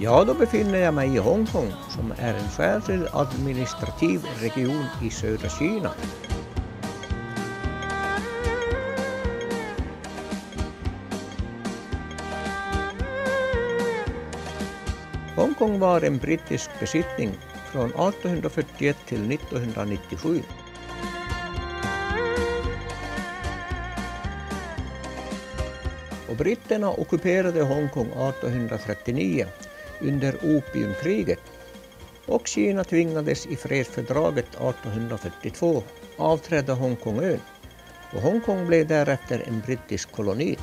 Ja, då befinner jag mig i Hongkong som är en särskild administrativ region i södra Kina. Hongkong var en brittisk besittning från 1841 till 1997. Och britterna ockuperade Hongkong 1839 under opiumkriget och Kina tvingades i fredsfördraget 1842 avträda Hongkongön och Hongkong blev därefter en brittisk koloni.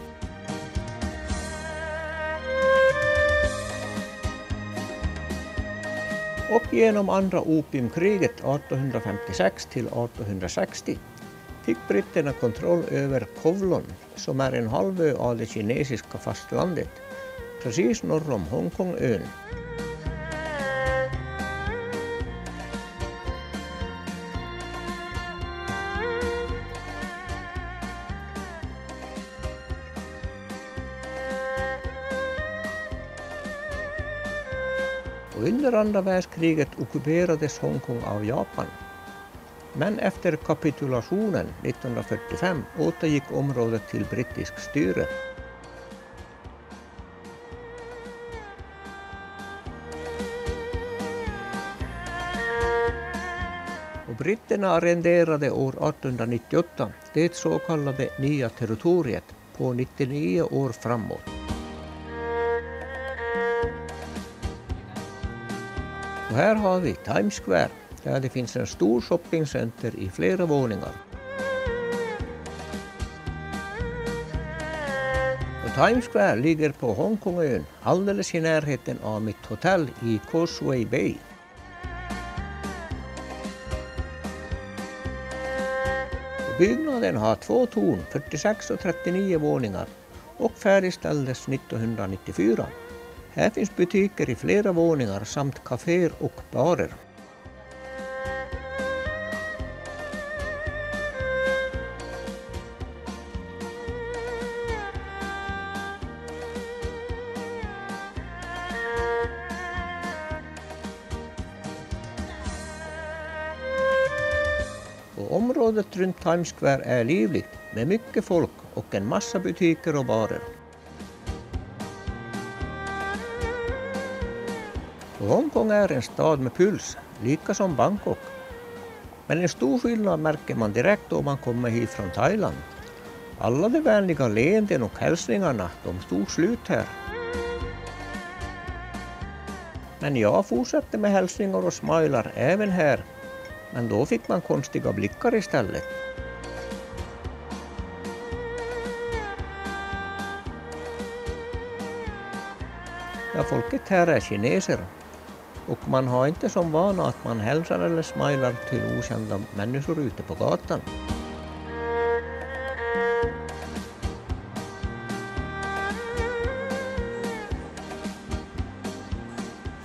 Och genom andra opiumkriget 1856 till 1860 fick britterna kontroll över Kowloon som är en halvö av det kinesiska fastlandet, precis norr om Hongkongön. Och under andra världskriget ockuperades Hongkong av Japan. Men efter kapitulationen 1945 återgick området till brittisk styre. Och britterna arrenderade år 1898 det så kallade nya territoriet på 99 år framåt. Och här har vi Times Square, där det finns en stor shoppingcenter i flera våningar. Och Times Square ligger på Hongkongön, alldeles i närheten av mitt hotell i Causeway Bay. Och byggnaden har 2 torn, 46 och 39 våningar och färdigställdes 1994. Här finns butiker i flera våningar samt kaféer och barer. Och området runt Times Square är livligt med mycket folk och en massa butiker och barer. Och Hongkong är en stad med puls, lika som Bangkok. Men en stor skillnad märker man direkt då man kommer hit från Thailand. Alla de vänliga leenden och hälsningarna, de stod slut här. Men jag fortsatte med hälsningar och smilar även här. Men då fick man konstiga blickar istället. Ja, folket här är kineser. Och man har inte som vana att man hälsar eller smilar till okända människor ute på gatan.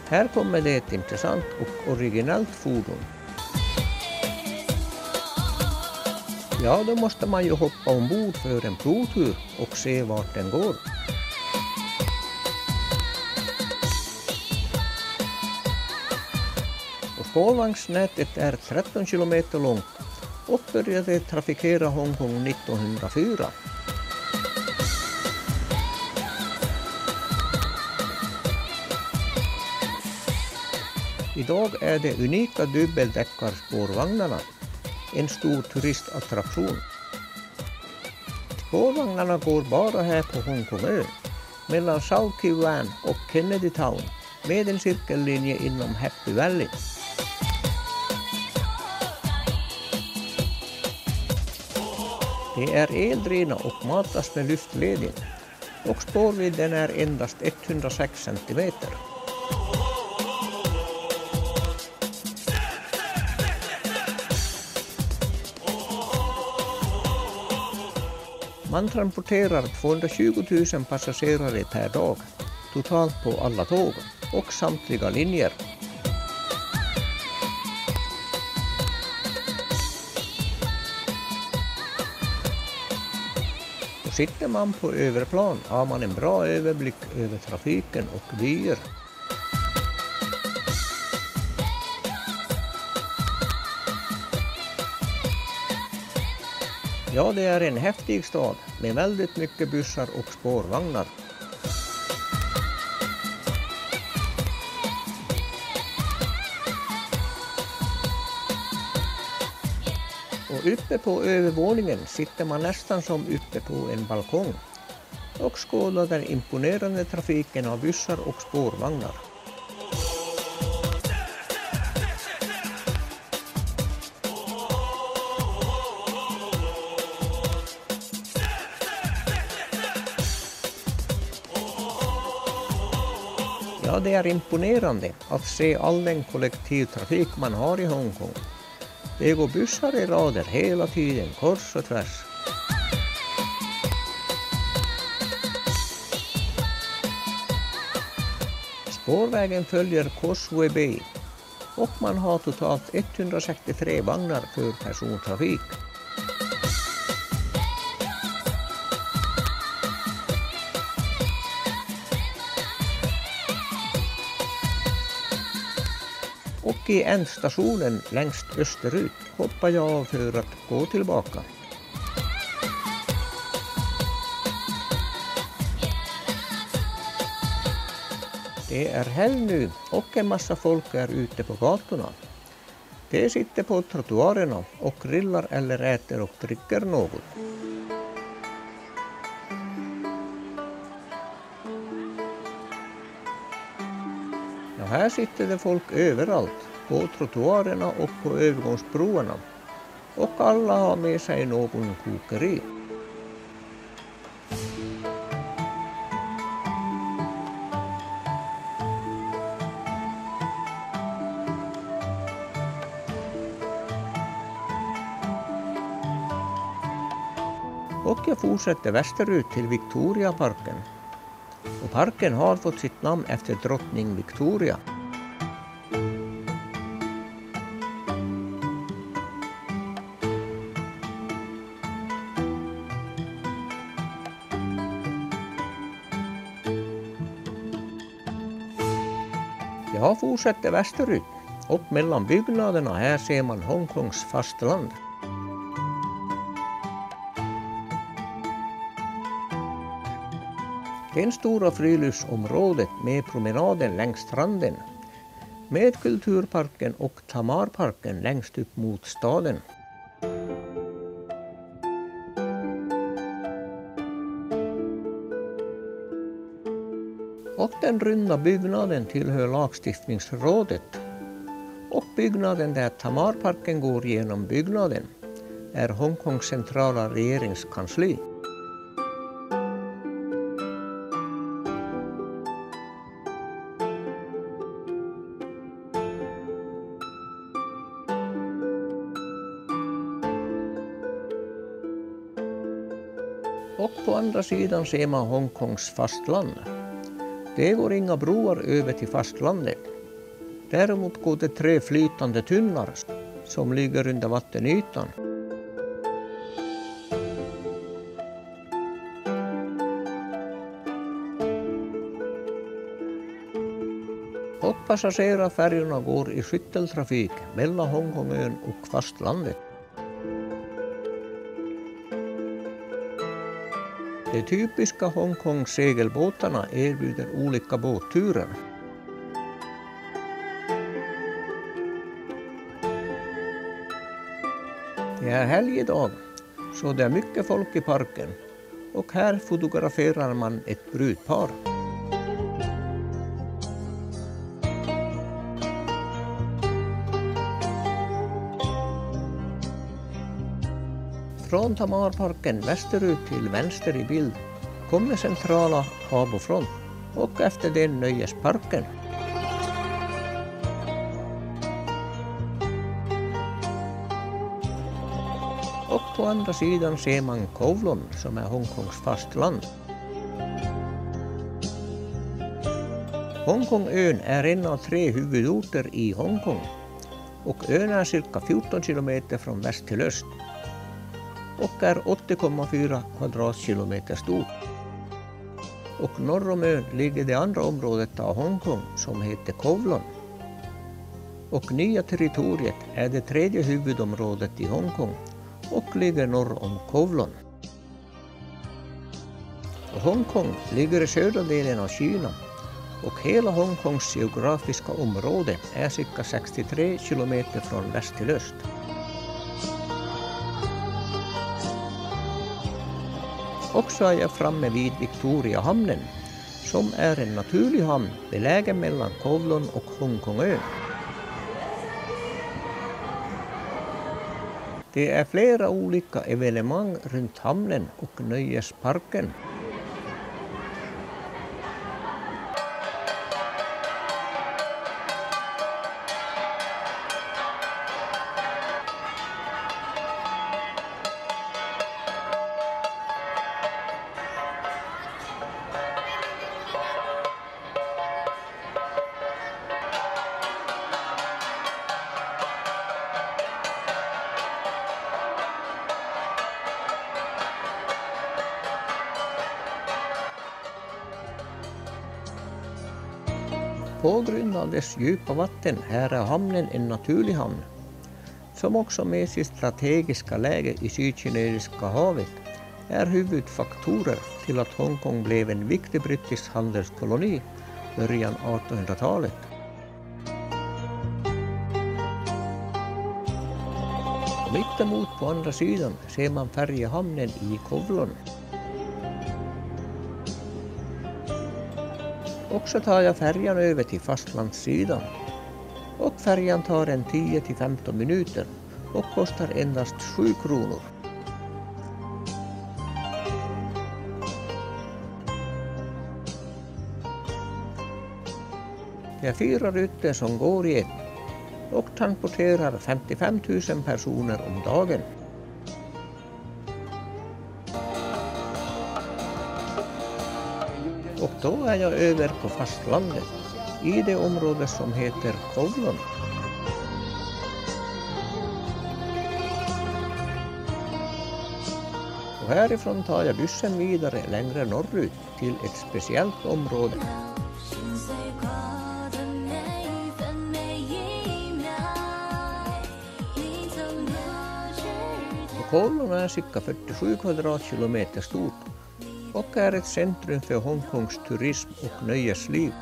Här kommer det ett intressant och originellt fordon. Ja, då måste man ju hoppa ombord för en provtur och se vart den går. Spårvagnsnätet är 13 kilometer långt och började trafikera Hongkong 1904. Idag är det unika dubbeldäckarspårvagnarna en stor turistattraktion. Spårvagnarna går bara här på Hongkongön mellan Shau Kei Wan och Kennedy Town med en cirkellinje inom Happy Valley. De är eldrivna och matas med luftledning och spårvidden är endast 106 cm. Man transporterar 220 000 passagerare per dag, totalt på alla tåg och samtliga linjer. Och sitter man på överplan har man en bra överblick över trafiken och vyer. Ja, det är en häftig stad med väldigt mycket bussar och spårvagnar. Och uppe på övervåningen sitter man nästan som uppe på en balkong och skådar den imponerande trafiken av bussar och spårvagnar. Ja, det är imponerande att se all den kollektivtrafik man har i Hongkong. Det går bussar i rader hela tiden, kors och tvärs. Spårvägen följer Causeway Bay och man har totalt 163 vagnar för persontrafik. Och i ändstationen längst österut hoppar jag av för att gå tillbaka. Det är helg nu och en massa folk är ute på gatorna. De sitter på trottoarerna och grillar eller äter och dricker något. Ja, här sitter det folk överallt, på trottoarerna och på övergångsbroarna. Och alla har med sig någon kokeri. Och jag fortsätter västerut till Victoriaparken. Och parken har fått sitt namn efter drottning Victoria. Jag fortsätter västerut och mellan byggnaderna här ser man Hongkongs fastland. Det stora friluftsområdet med promenaden längs stranden, med kulturparken och Tamarparken längst upp mot staden. Och den runda byggnaden tillhör lagstiftningsrådet. Och byggnaden där Tamarparken går genom byggnaden är Hongkongs centrala regeringskansli. Och på andra sidan ser man Hongkongs fastland. Det går inga broar över till fastlandet. Däremot går det 3 flytande tunnlar som ligger under vattenytan. Och passagerarfärjorna går i skytteltrafik mellan Hongkongön och fastlandet. De typiska Hongkongs segelbåtarna erbjuder olika båtturer. Det är helg idag, så det är mycket folk i parken och här fotograferar man ett brudpar. Från Tamarparken västerut till vänster i bild kommer centrala Habofront och efter den Nöjesparken. Och på andra sidan ser man Kowloon som är Hongkongs fastland. Hongkongön är en av 3 huvudorter i Hongkong och ön är cirka 14 kilometer från väst till öst och är 80,4 kvadratkilometer stor. Och norr om ön ligger det andra området av Hongkong som heter Kowloon. Och nya territoriet är det 3:e huvudområdet i Hongkong och ligger norr om Kowloon. Hongkong ligger i södra delen av Kina och hela Hongkongs geografiska område är cirka 63 kilometer från väst till öst. Också är jag framme vid Victoriahamnen som är en naturlig hamn belägen mellan Kowloon och Hongkongön. Det är flera olika evenemang runt hamnen och nöjesparken. På grund av dess djupa vatten är hamnen en naturlig hamn, som också med sitt strategiska läge i Sydkinesiska havet är huvudfaktorer till att Hongkong blev en viktig brittisk handelskoloni början 1800-talet. Mittemot på andra sidan ser man färjehamnen i Kowloon. Och så tar jag färjan över till fastlandssidan. Och färjan tar en 10-15 minuter och kostar endast 7 kronor. Det är 4 rutter som går i ett och transporterar 55 000 personer om dagen. Och då är jag över på fastlandet i det område som heter Kowloon. Och härifrån tar jag bussen vidare längre norrut till ett speciellt område. Kowloon är cirka 47 kvadratkilometer stort och är ett centrum för Hongkongs turism och nöjesliv.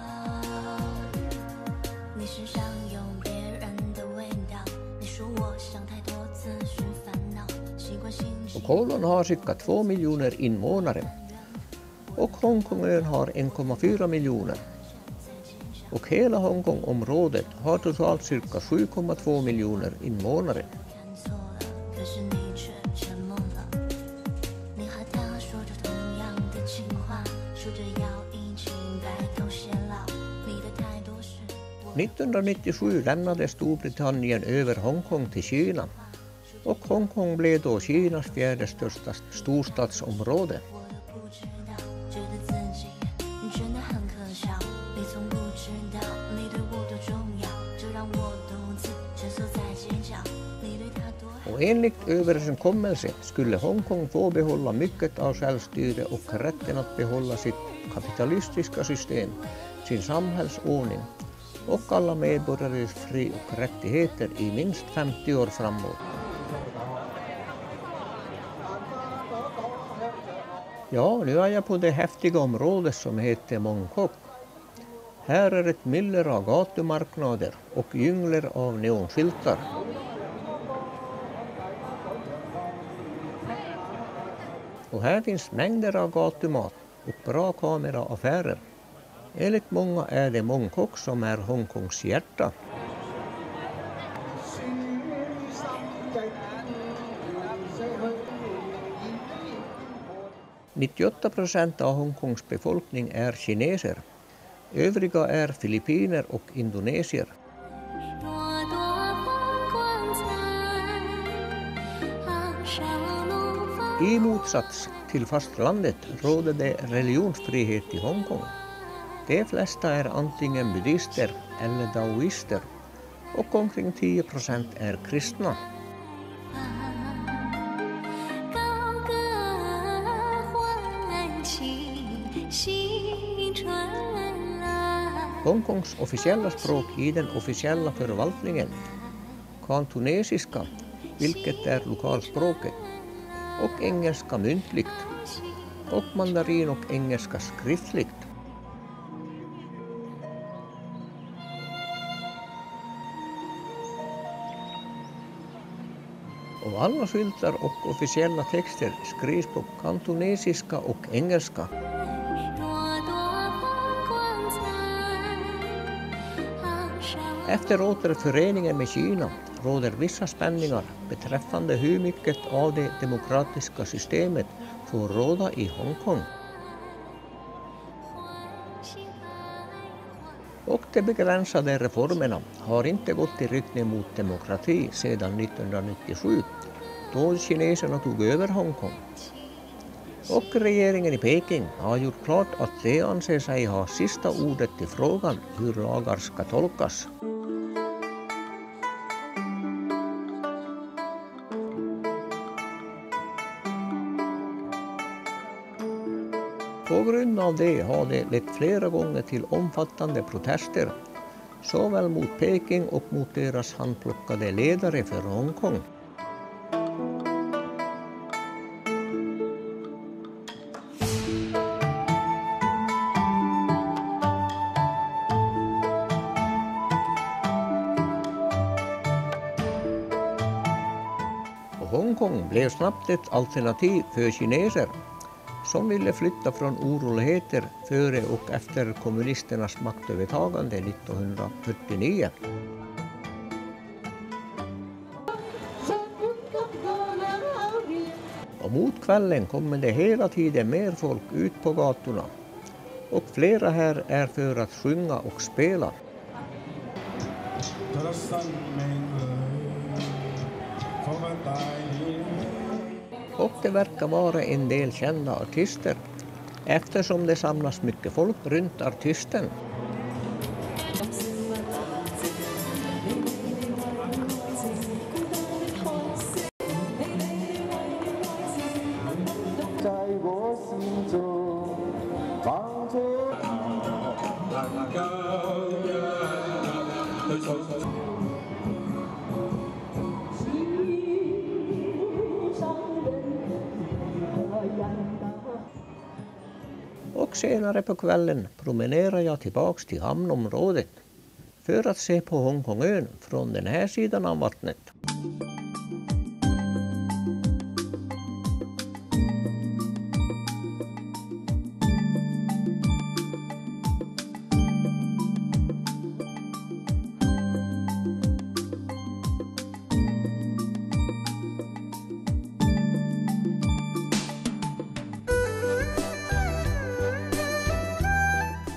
Och Kowloon har cirka 2 miljoner invånare och Hongkongön har 1,4 miljoner. Och hela Hongkongområdet har totalt cirka 7,2 miljoner invånare. År 1997 lämnade Storbritannien över Hongkong till Kina och Hongkong blev då Kinas 4:e största storstadsområde. Och enligt överenskommelse skulle Hongkong få behålla mycket av självstyre och rätten att behålla sitt kapitalistiska system, sin samhällsordning och alla medborgares fri- och rättigheter i minst 50 år framåt. Ja, nu är jag på det häftiga området som heter Mong Kok. Här är ett myller av gatumarknader och djungler av neonskyltar. Och här finns mängder av gatumat och bra kameraaffärer. Enligt många är det Mong Kok som är Hongkongs hjärta. %98 av Hongkongs befolkning är kineser. Övriga är filippiner och indonesier. I motsats till fastlandet råder det religionsfrihet i Hongkong. De flesta är antingen buddhister eller daoister och omkring 10% är kristna. Hongkongs officiella språk i den officiella förvaltningen, kantonesiska, vilket är lokalspråket, och engelska muntligt, och mandarin och engelska skriftligt. Och alla skyltar och officiella texter skrivs på kantonesiska och engelska. Efter återföreningen med Kina råder vissa spänningar beträffande hur mycket av det demokratiska systemet får råda i Hongkong. Och de begränsade reformerna har inte gått i riktning mot demokrati sedan 1997, då kineserna tog över Hongkong. Och regeringen i Peking har gjort klart att de anser sig ha sista ordet i frågan hur lagar ska tolkas. På grund av det har det lett flera gånger till omfattande protester, såväl mot Peking och mot deras handplockade ledare för Hongkong. Och Hongkong blev snabbt ett alternativ för kineser som ville flytta från oroligheter före och efter kommunisternas maktövertagande 1949. Och mot kvällen kommer det hela tiden mer folk ut på gatorna, och flera här är för att sjunga och spela. Och det verkar vara en del kända artister, eftersom det samlas mycket folk runt artisten. Och senare på kvällen promenerar jag tillbaks till hamnområdet för att se på Hongkongön från den här sidan av vattnet.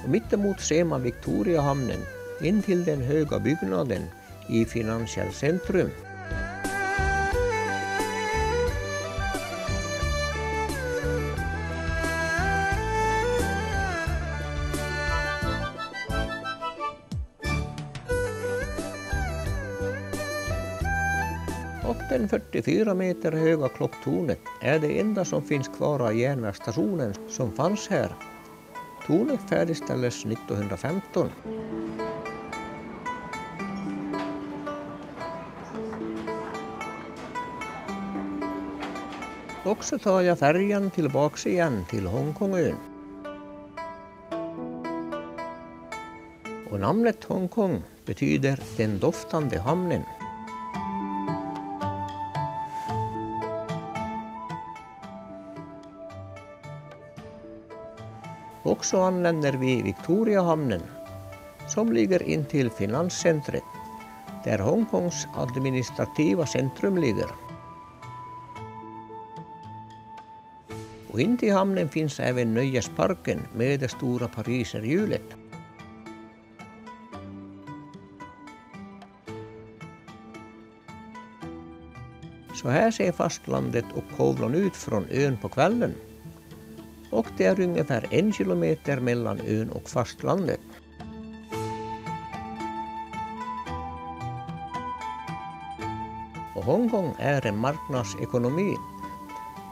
Mittemot ser man Victoriahamnen in till den höga byggnaden i Financial Centrum. Och den 44 meter höga klocktornet är det enda som finns kvar av järnvägsstationen som fanns här. Tornet färdigställdes 1915. Och så tar jag färjan tillbaks igen till Hongkongön. Och namnet Hongkong betyder den doftande hamnen. Och så anländer vi Victoriahamnen, som ligger intill finanscentret, där Hongkongs administrativa centrum ligger. Och intill hamnen finns även nöjesparken med det stora pariserhjulet. Så här ser fastlandet och Kowloon ut från ön på kvällen. Och det är ungefär 1 kilometer mellan ön och fastlandet. Och Hongkong är en marknadsekonomi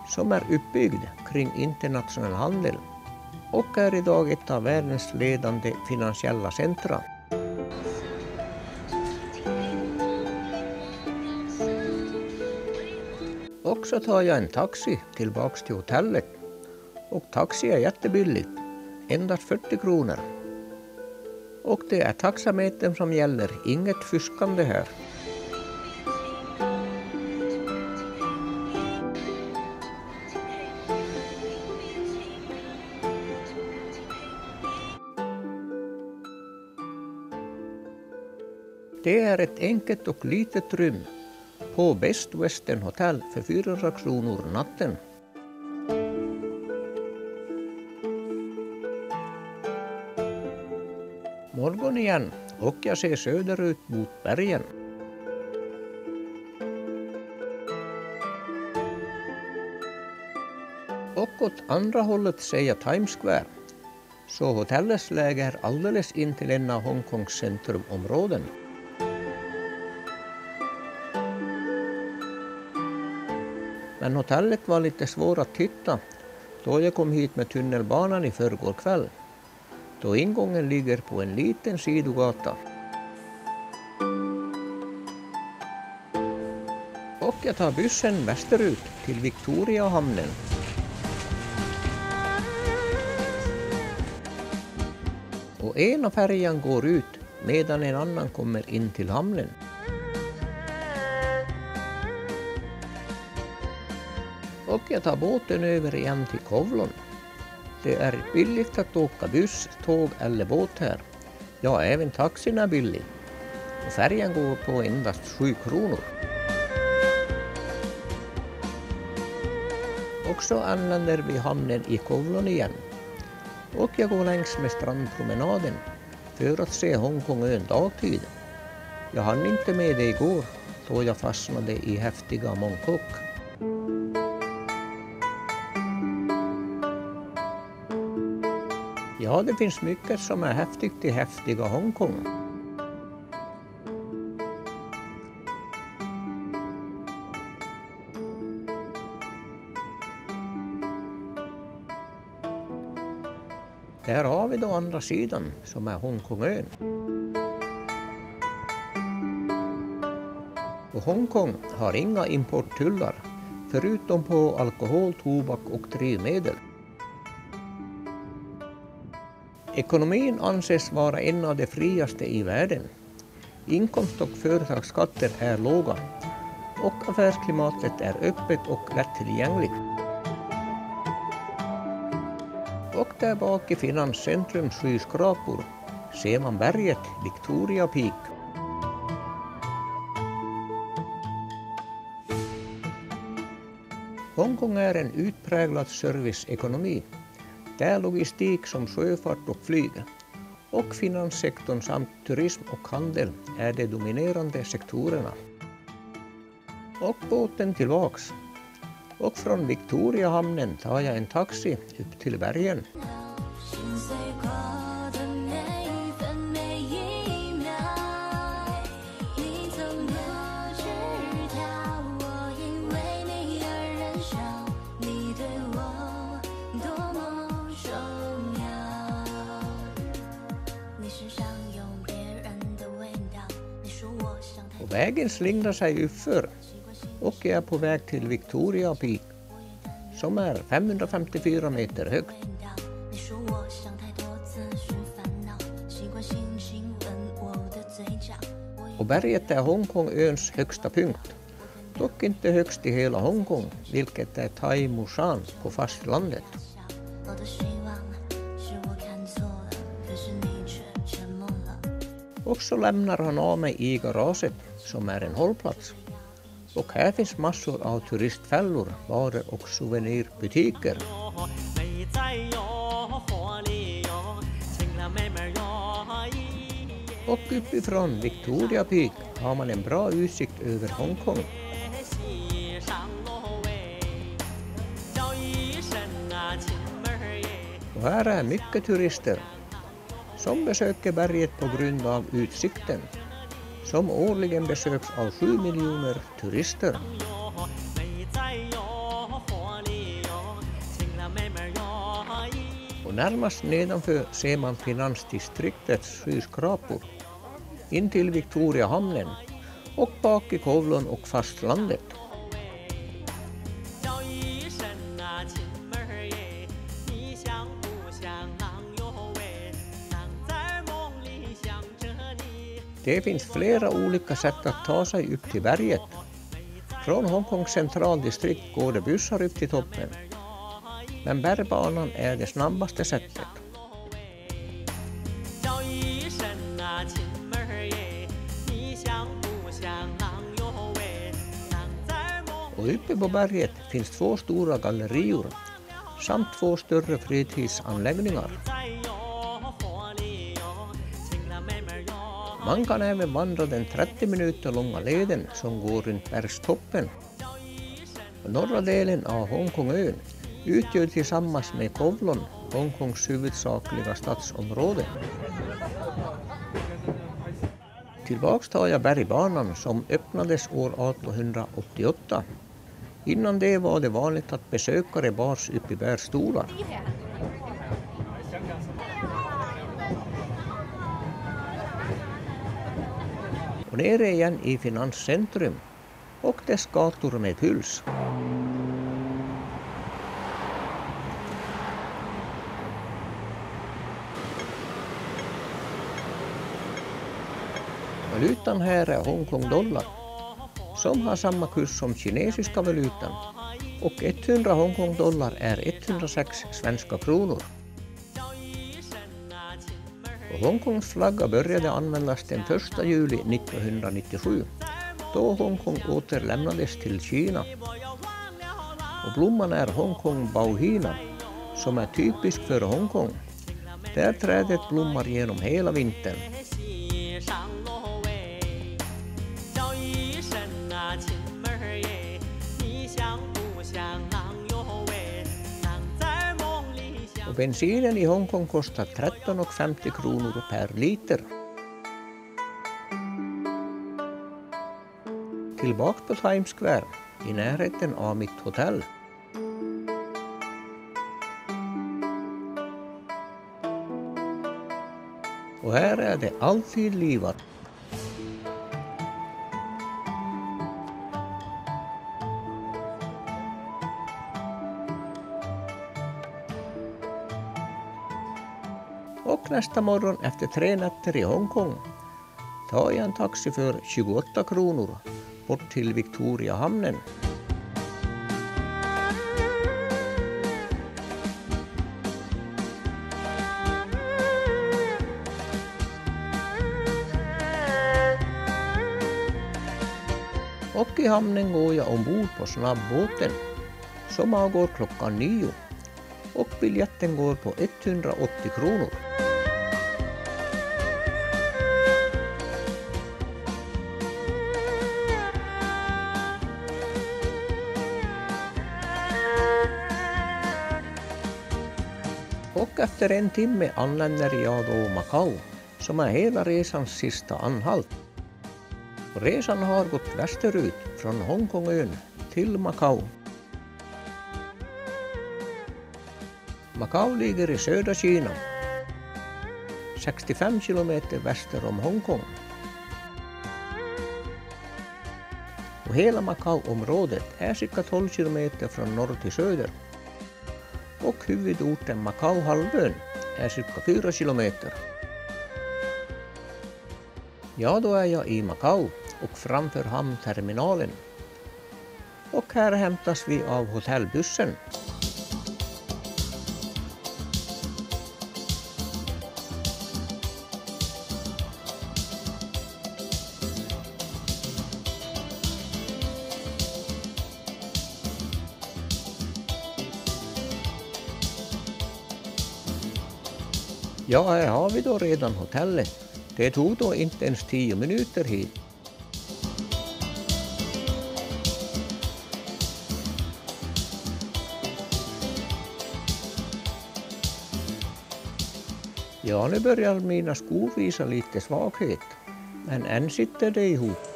som är uppbyggd kring internationell handel och är idag ett av världens ledande finansiella centra. Och så tar jag en taxi tillbaks till hotellet. Och taxi är jättebilligt, endast 40 kronor. Och det är taxametern som gäller, inget fuskande här. Det är ett enkelt och litet rum på Best Western Hotel för 400 kronor natten. Morgon igen och jag ser söderut mot bergen. Och åt andra hållet ser jag Times Square, så hotellets läge är alldeles in till en av Hongkongs centrumområden. Men hotellet var lite svårt att hitta då jag kom hit med tunnelbanan i förrgår kväll, då ingången ligger på en liten sidogata. Och jag tar bussen västerut till Victoriahamnen. Och en av färjan går ut medan en annan kommer in till hamnen. Och jag tar båten över igen till Kowloon. Det är billigt att åka buss, tåg eller båt här. Ja, även taxin är billig. Och färjan går på endast 7 kronor. Och så anländer vi hamnen i Kowloon igen. Och jag går längs med strandpromenaden för att se Hongkongön dagtid. Jag hann inte med det igår då jag fastnade i häftiga Mongkok. Ja, det finns mycket som är häftigt i häftiga Hongkong. Där har vi då andra sidan som är Hongkongön. Och Hongkong har inga importtullar förutom på alkohol, tobak och drivmedel. Ekonomin anses vara en av de friaste i världen. Inkomst- och företagsskatter är låga och affärsklimatet är öppet och lättillgängligt. Och där bak i finanscentrums skyskrapor ser man berget Victoria Peak. Hongkong är en utpräglad serviceekonomi där logistik som sjöfart och flyg och finanssektorn samt turism och handel är de dominerande sektorerna. Och båten tillbaks. Och från Victoriahamnen tar jag en taxi upp till bergen. Och vägen slingrar sig uppför och jag är på väg till Victoria Peak som är 554 meter högt. Och berget är Hongkongöns högsta punkt, dock inte högst i hela Hongkong, vilket är Tai Mo Shan på fastlandet. Och så lämnar han av mig i garaget som är en hållplats. Och här finns massor av turistfällor, barer och souvenirbutiker. Och uppifrån Victoria Peak har man en bra utsikt över Hongkong. Och här är mycket turister som besöker berget på grund av utsikten, som årligen besöks av 7 miljoner turister. Och närmast nedanför ser man finansdistriktets skyskrapor in till Victoriahamnen och bak i Kowloon och fastlandet. Det finns flera olika sätt att ta sig upp till berget. Från Hongkongs centraldistrikt går det bussar upp till toppen. Men bergbanan är det snabbaste sättet. Och uppe på berget finns 2 stora gallerior samt 2 större fritidsanläggningar. Man kan även vandra den 30 minuter långa leden som går runt bergstoppen. Norra delen av Hongkongön utgör tillsammans med Kowloon Hongkongs huvudsakliga stadsområde. Tillbaks tar jag bergbanan som öppnades år 1888. Innan det var det vanligt att besökare bars upp i bärstolar. Och nere igen i finanscentrum och dess gator med hyls. Valutan här är Hongkong-dollar som har samma kurs som kinesiska valutan och 100 Hongkong-dollar är 106 svenska kronor. Och Hongkongs flagga började användas den 1 juli 1997 då Hongkong återlämnades till Kina. Och blomman är Hongkong Bauhina som är typisk för Hongkong. Där trädet blommar genom hela vintern. Och bensinen i Hongkong kostar 13,50 kronor per liter. Tillbaka på Times Square i närheten av mitt hotell. Och här är det alltid livat. Och nästa morgon efter 3 nätter i Hongkong tar jag en taxi för 28 kronor bort till Victoriahamnen. Och i hamnen går jag ombord på snabbbåten som avgår klockan 9 och biljetten går på 180 kronor. Och efter en timme anländer jag då Macau som är hela resans sista anhalt. Resan har gått västerut från Hongkongön till Macau. Macau ligger i södra Kina, 65 kilometer väster om Hongkong. Och hela Macau-området är cirka 12 kilometer från norr till söder. Och huvudorten Macau-halvön är cirka 4 kilometer. Ja, då är jag i Macau och framför hamnterminalen. Och här hämtas vi av hotellbussen. Ja, här har vi då redan hotellet. Det tog då inte ens 10 minuter hit. Ja, nu börjar mina skor visa lite svaghet, men än sitter det ihop.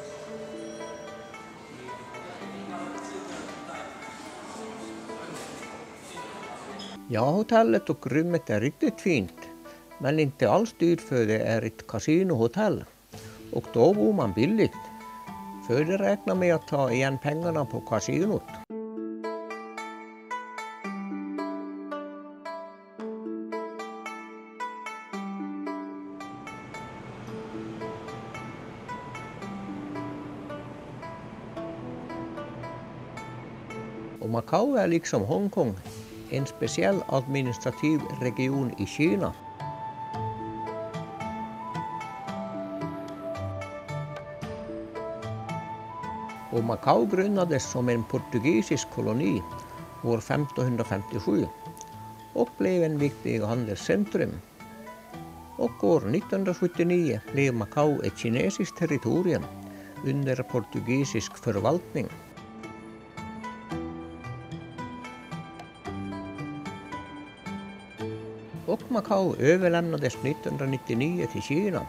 Ja, hotellet och rummet är riktigt fint. Men inte alls dyrt för det är ett kasinohotell och då bor man billigt. För det räknar med att ta igen pengarna på kasinot. Och Macao är liksom Hongkong en speciell administrativ region i Kina. Och Macao grundades som en portugisisk koloni år 1557 och blev en viktig handelscentrum. Och år 1979 blev Macao ett kinesiskt territorium under portugisisk förvaltning. Och Macao överlämnades 1999 till Kina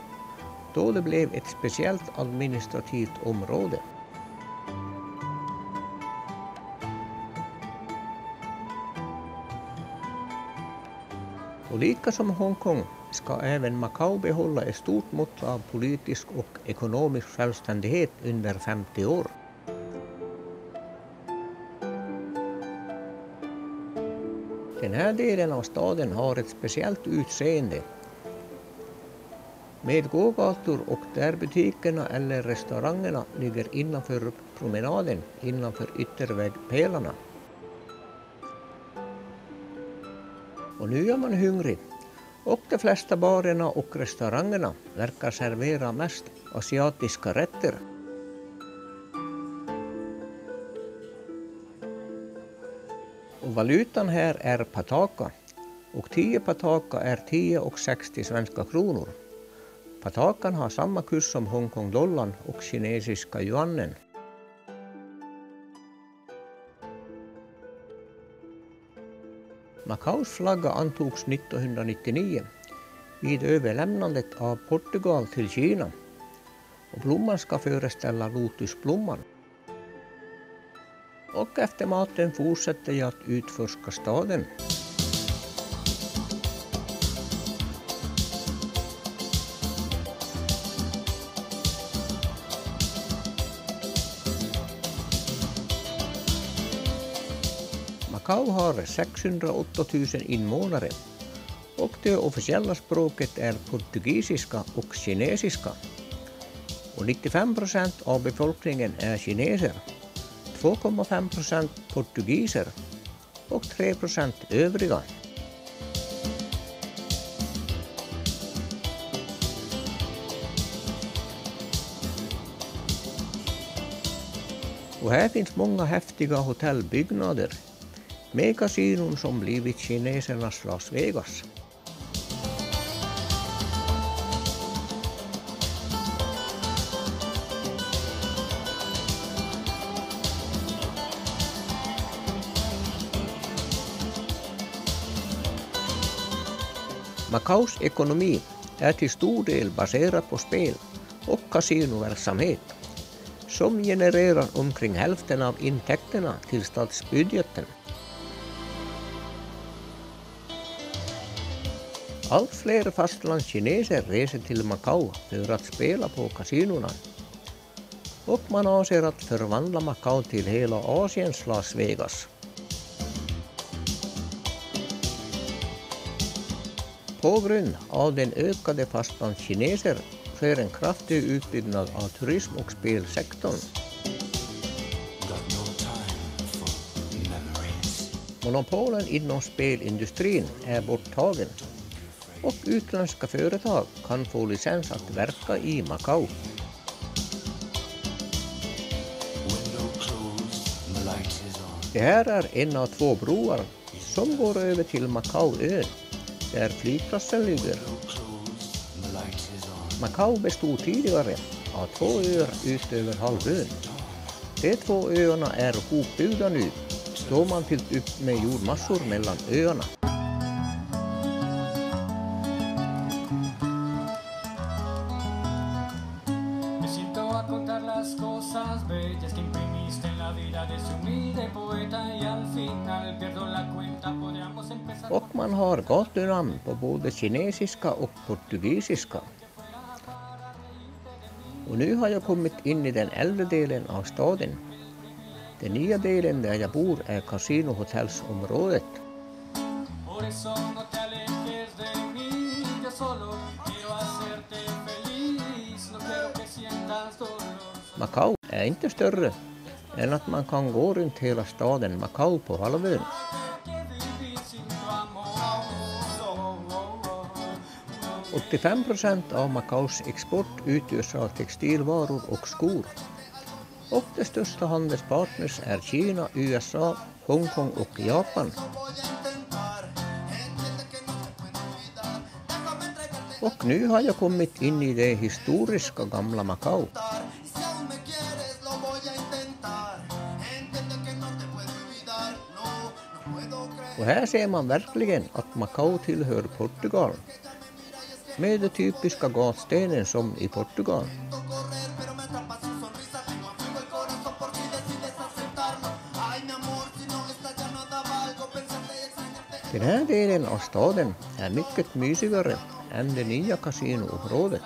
då det blev ett speciellt administrativt område. Och lika som Hongkong ska även Macao behålla ett stort mått av politisk och ekonomisk självständighet under 50 år. Den här delen av staden har ett speciellt utseende med gågator och där butikerna eller restaurangerna ligger innanför promenaden, innanför yttervägpelarna. Och nu är man hungrig och de flesta barerna och restaurangerna verkar servera mest asiatiska rätter. Och valutan här är pataka och 10 pataka är 10,60 svenska kronor. Patakan har samma kurs som Hongkong-dollarn och kinesiska yuanen. Macaos flagga antogs 1999 vid överlämnandet av Portugal till Kina och blomman ska föreställa lotusblomman. Och efter maten fortsätter jag att utforska staden. Macao har 608 000 invånare och det officiella språket är portugisiska och kinesiska. Och 95% av befolkningen är kineser, 2,5% portugiser och 3% övriga. Och här finns många häftiga hotellbyggnader med kasinon som blivit kinesernas Las Vegas. Macaos ekonomi är till stor del baserad på spel och kasinoverksamhet som genererar omkring hälften av intäkterna till statsbudgeten. Allt fler fastlandskineser reser till Macao för att spela på kasinorna och man avser att förvandla Macao till hela Asiens Las Vegas. På grund av den ökade fastlandskineser sker en kraftig utbyggnad av turism- och spelsektorn. Monopolen inom spelindustrin är borttagen och utländska företag kan få licens att verka i Macao. Det här är en av 2 broar som går över till Macaoön där flygplatsen ligger. Macao bestod tidigare av 2 öar ut över halvön. De 2 öarna är hopbyggda nu då man fyllt upp med jordmassor mellan öarna. Och man har gatunamn på både kinesiska och portugisiska. Och nu har jag kommit in i den äldre delen av staden. Den nya delen där jag bor är kasinohotellsområdet. Macao är inte större än att man kan gå runt hela staden Macao på halvön. 85% av Macaos export utgörs av textilvaror och skor. Och de största handelspartners är Kina, USA, Hongkong och Japan. Och nu har jag kommit in i det historiska gamla Macao. Och här ser man verkligen att Macao tillhör Portugal. Med de typiska gatstenen som i Portugal. Den här delen av staden är mycket mysigare än det nya kasinoområdet.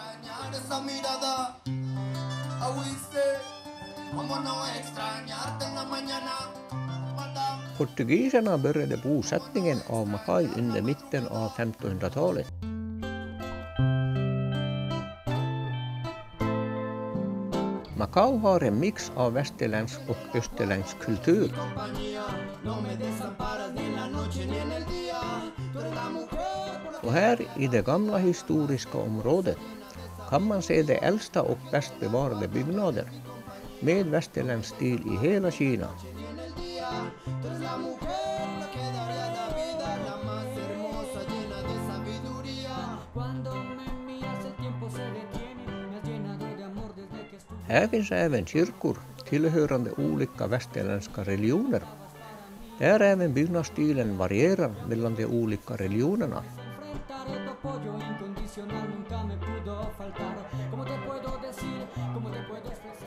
Portugiserna började bosättningen av Macao under mitten av 1500-talet. Macao har en mix av västerländsk och österländsk kultur. Och här i det gamla historiska området kan man se de äldsta och bäst bevarade byggnader med västerländsk stil i hela Kina. Här finns även kyrkor tillhörande olika västerländska religioner. Där även byggnadsstilen varierar mellan de olika religionerna.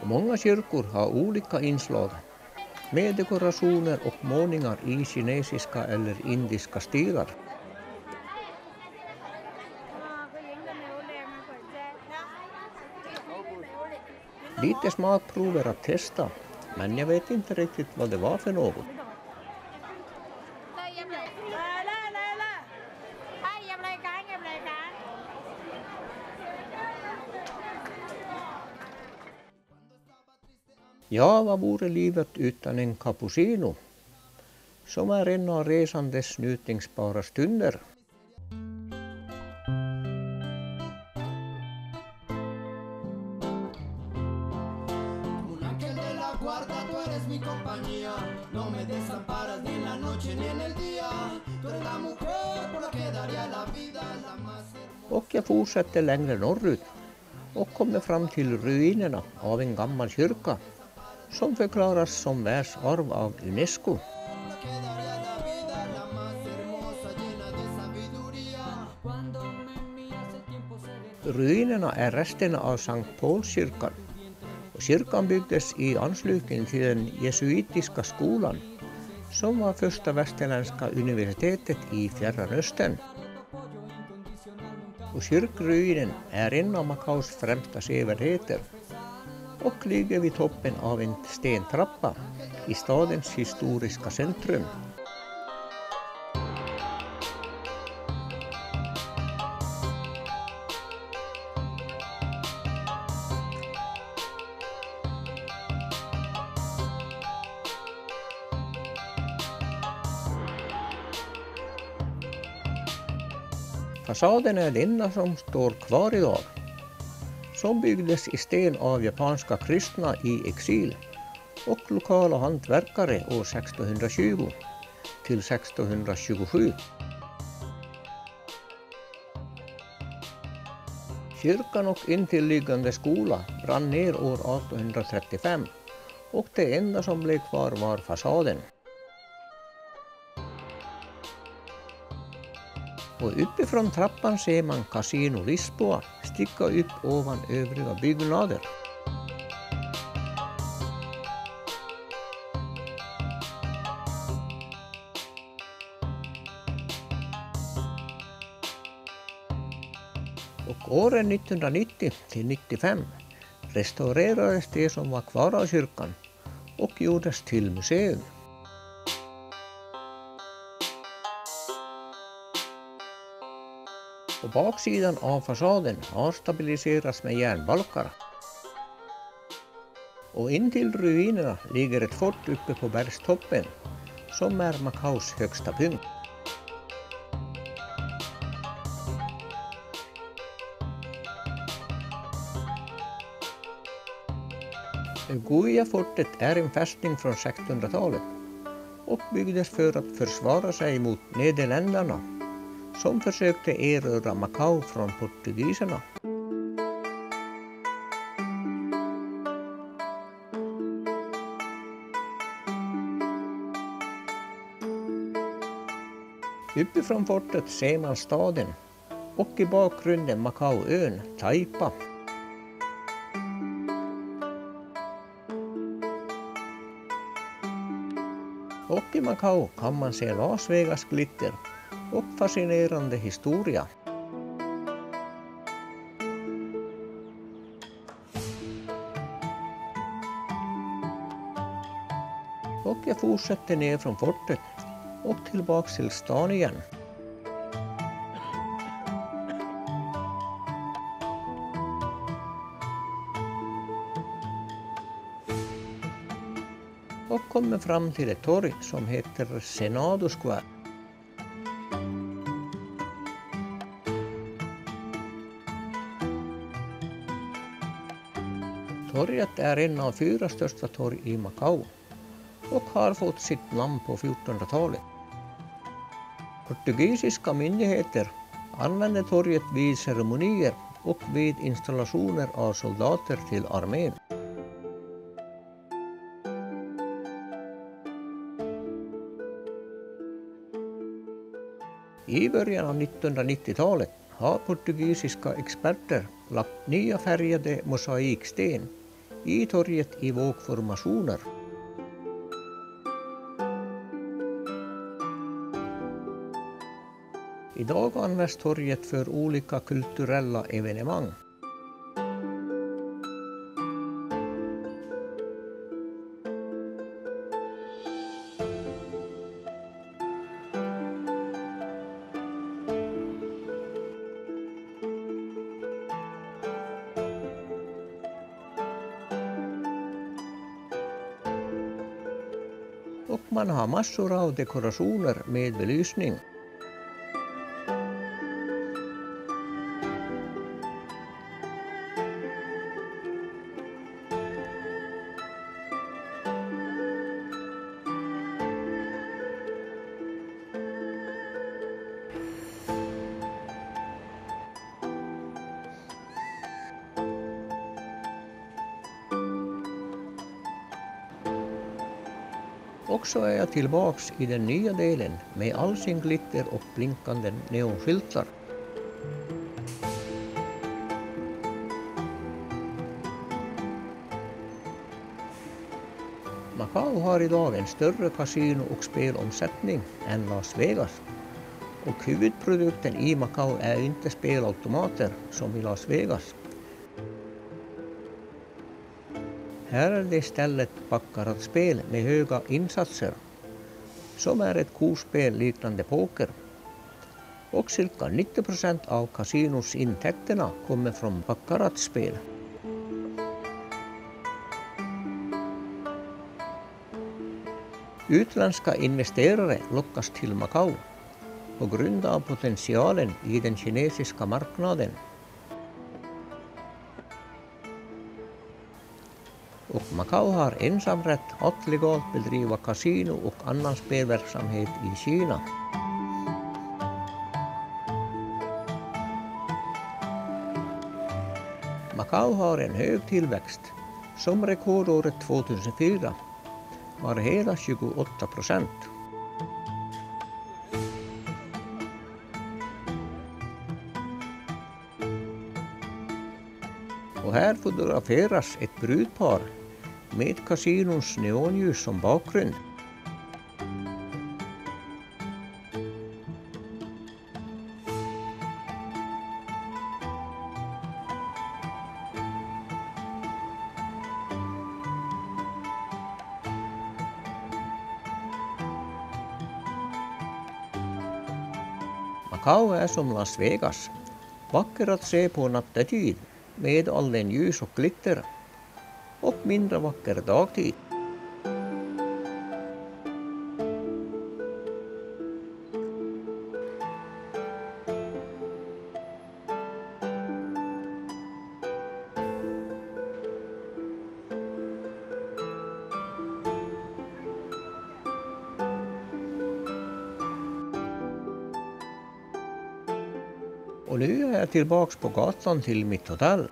Många kyrkor har olika inslag med dekorationer och målningar i kinesiska eller indiska stilar. Lite smakprover att testa, men jag vet inte riktigt vad det var för något. Ja, vad vore livet utan en cappuccino, som är en av resandes njutningsbara stunder. Och jag fortsätter längre norrut och kommer fram till ruinerna av en gammal kyrka som förklaras som världsarv av UNESCO. Ruinerna är resterna av Sankt Paulskyrkan. Och kyrkan byggdes i anslutning till den jesuitiska skolan som var första västerländska universitetet i Fjärran Östern. Och kyrkruinen är en av Macaos främsta sevärdheter och ligger vid toppen av en stentrappa i stadens historiska centrum. Fasaden är den enda som står kvar idag, som byggdes i sten av japanska kristna i exil och lokala hantverkare år 1620 till 1627. Kyrkan och intilliggande skola brann ner år 1835 och det enda som blev kvar var fasaden. Och uppifrån trappan ser man Casino Lisboa sticka upp ovan övriga byggnader. Och åren 1990 till 95 restaurerades det som var kvar av kyrkan och gjordes till museum. Och baksidan av fasaden har stabiliserats med järnbalkar. Och intill ruinerna ligger ett fort uppe på bergstoppen som är Macaus högsta punkt. Guayafortet är en fästning från 1600-talet och byggdes för att försvara sig mot nederländerna som försökte erövra Macau från portugiserna. Uppifrån fortet ser man staden och i bakgrunden Macauön Taipa. Och i Macau kan man se Las Vegas glitter och fascinerande historia. Och jag fortsätter ner från fortet och tillbaks till stan igen. Och kommer fram till ett torg som heter Senado Square. Torget är en av 4 största torg i Macau och har fått sitt namn på 1400-talet. Portugisiska myndigheter använder torget vid ceremonier och vid installationer av soldater till armén. I början av 1990-talet har portugisiska experter lagt nya färgade mosaiksten i torget i vågformationer. Idag används torget för olika kulturella evenemang. Och man har massor av dekorationer med belysning. Och så är jag tillbaks i den nya delen med all sin glitter och blinkande neonskyltar. Macau har idag en större kasino- och spelomsättning än Las Vegas. Och huvudprodukten i Macau är inte spelautomater som i Las Vegas. Här är det istället baccaratspel med höga insatser, som är ett kortspel liknande poker. Och cirka 90% av kasinos intäkterna kommer från baccaratspel. Utländska investerare lockas till Macau på grund av potentialen i den kinesiska marknaden. Och Macau har ensamrätt att legalt bedriva kasino och annan spelverksamhet i Kina. Macau har en hög tillväxt, som rekordåret 2004 var hela 28%. Och här fotograferas ett brudpar med kasinons neonljus som bakgrund. Macau är som Las Vegas, vacker att se på nattetid med all den ljus och glitter. Och mindre vacker dagtid. Och nu är jag tillbaks på gatan till mitt hotell.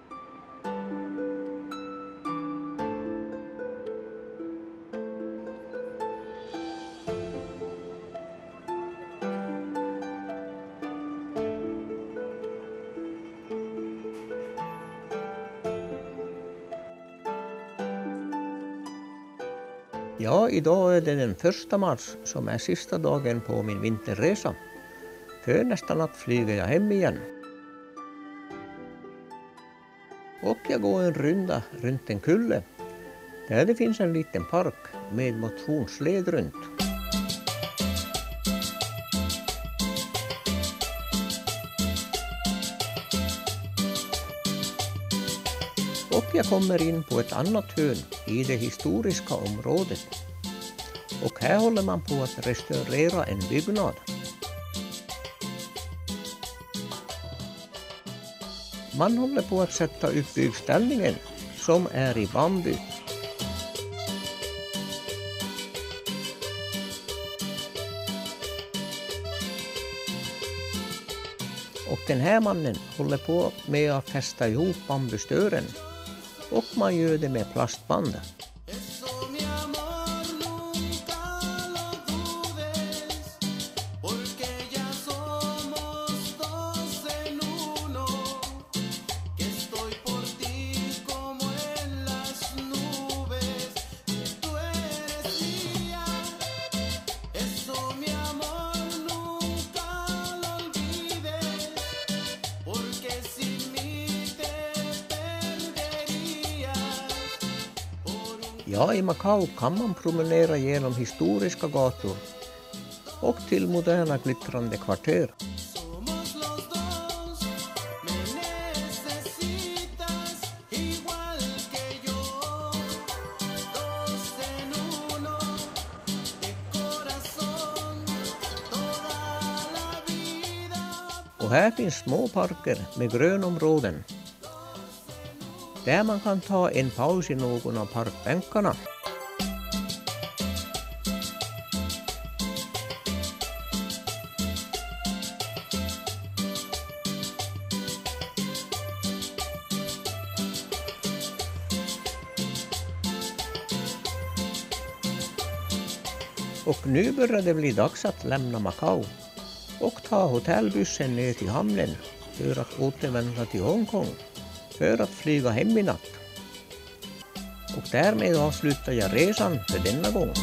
Ja, idag är det den 1 mars som är sista dagen på min vinterresa. För nästa natt flyger jag hem igen. Och jag går en runda runt en kulle där det finns en liten park med motionsled runt. Och jag kommer in på ett annat hörn i det historiska området. Och här håller man på att restaurera en byggnad. Man håller på att sätta upp byggställningen som är i bambu. Och den här mannen håller på med att fästa ihop bambustören. Och man gör det med plastband. Ja, i Macao kan man promenera genom historiska gator och till moderna glittrande kvarter. Och här finns små parker med grönområden där man kan ta en paus i någon av parkbänkarna. Och nu börjar det bli dags att lämna Macao och ta hotellbussen ner till hamnen för att återvända till Hongkong för att flyga hem i natt. Och därmed avslutar jag resan för denna gång.